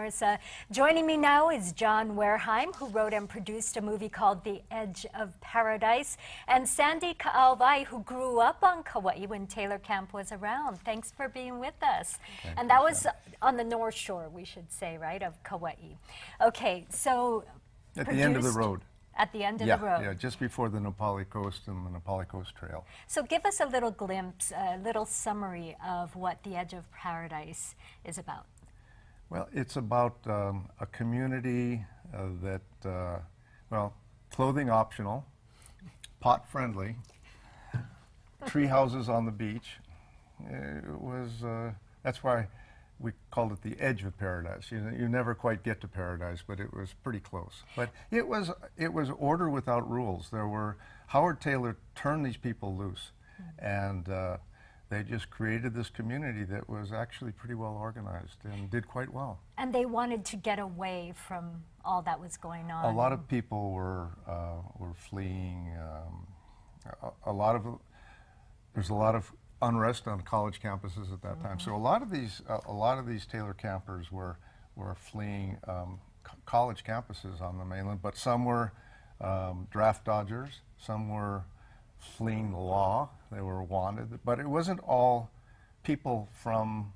Marissa. Joining me now is John Wareheim, who wrote and produced a movie called The Edge of Paradise, and Sandy Ka'auwai, who grew up on Kauai when Taylor Camp was around. Thanks for being with us. And that was on the North Shore, we should say, right, of Kauai. Okay, so at the end of the road. At the end of the road. Yeah, just before the Nepali Coast and the Nepali Coast Trail. So give us a little glimpse, a little summary of what The Edge of Paradise is about. Well, it's about a community that, well, clothing optional, pot friendly, tree houses on the beach. It was, that's why we called it the edge of paradise. You never quite get to paradise, but it was pretty close. But it was order without rules. Howard Taylor turned these people loose, and they just created this community that was actually pretty well organized and did quite well. And they wanted to get away from all that was going on. A lot of people were fleeing. There's a lot of unrest on college campuses at that time. So a lot of these Taylor campers were fleeing college campuses on the mainland, but some were draft dodgers, some were fleeing the law. They were wanted, but it wasn't all people from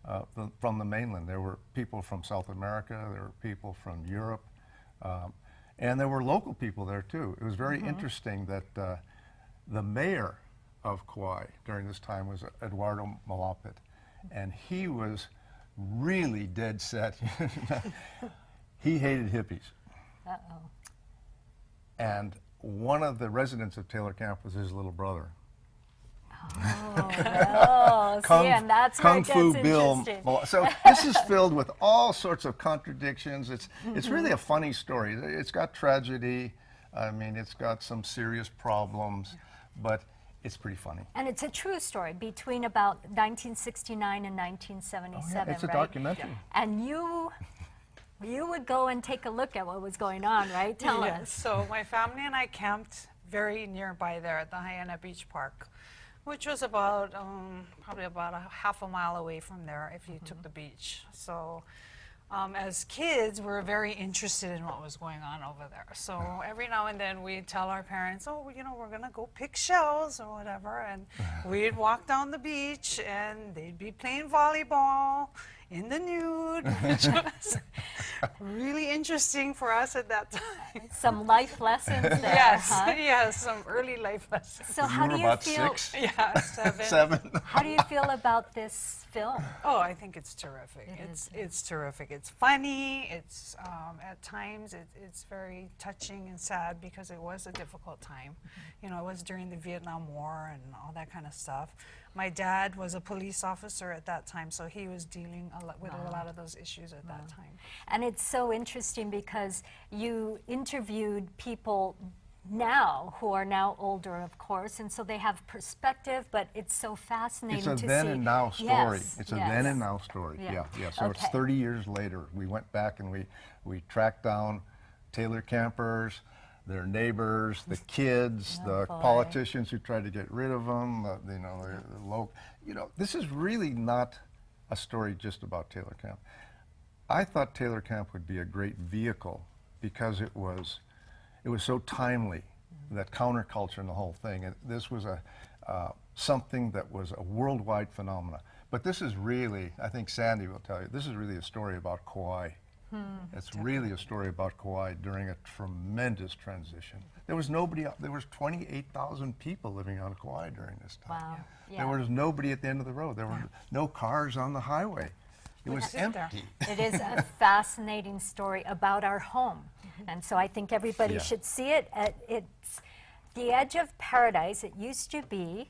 the mainland. There were people from South America, there were people from Europe, and there were local people there too. It was very interesting that the mayor of Kauai during this time was Eduardo Malapit, and he was really dead set. He hated hippies. Uh-oh. And one of the residents of Taylor Camp was his little brother. Oh, no. And that's Kung Fu Bill. So this is filled with all sorts of contradictions. It's really a funny story. It's got tragedy. I mean, it's got some serious problems, but it's pretty funny. And it's a true story between about 1969 and 1977, oh, yeah, it's right? a documentary. Yeah. And you would go and take a look at what was going on, right? Tell us. So my family and I camped very nearby there at the Hyanna Beach Park, which was about probably about a half a mile away from there if you took the beach. So as kids, we were very interested in what was going on over there. So every now and then we'd tell our parents, oh, you know, we're gonna go pick shells or whatever, and we'd walk down the beach and they'd be playing volleyball in the nude, which was really interesting for us at that time. Some life lessons there, yes, huh? Yes, some early life lessons. So how do you about feel? 6? Yeah, 7. 7. How do you feel about this film? Oh, I think it's terrific. It's terrific. It's funny. It's at times it's very touching and sad because it was a difficult time. You know, it was during the Vietnam War and all that kind of stuff. My dad was a police officer at that time, so he was dealing with a lot of those issues at that time. And it's so interesting because you interviewed people now who are now older, of course, and so they have perspective, but it's so fascinating to see. It's a then and now story. Yes, it's a yes. then and now story. Yeah. Yeah. So Okay. it's 30 years later. We went back and we tracked down Taylor campers, their neighbors, the kids, Oh, the boy. politicians who tried to get rid of them. The local. You know, this is really not a story just about Taylor Camp. I thought Taylor Camp would be a great vehicle because it was so timely, that counterculture and the whole thing. And this was something that was a worldwide phenomenon. But this is really, I think Sandy will tell you, this is really a story about Kauai. It's really a story about Kauai during a tremendous transition. There was nobody, there was 28,000 people living on Kauai during this time. Wow. Yeah. There was nobody at the end of the road. There were no cars on the highway. It was empty. It is a fascinating story about our home. And so I think everybody should see it. It's The Edge of Paradise. It used to be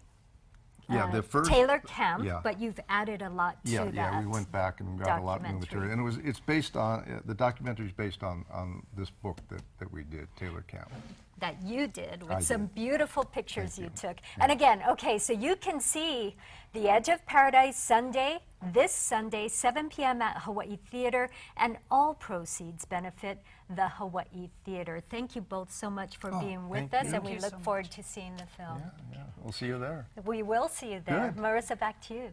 The first Taylor Camp, but you've added a lot to that. Yeah, we went back and got a lot of new material. And it's based on, the documentary is based on this book that we did, Taylor Camp. That you did with I some did. beautiful pictures Thank you you. took. And again, okay, so you can see The Edge of Paradise Sunday, this Sunday, 7 p.m. at Hawaii Theater, and all proceeds benefit the Hawaii Theater. Thank you both so much for being with thank us, you. and we Thank you look so forward much. to seeing the film. Yeah, we'll see you there. We will see you there. Good. Marissa, back to you.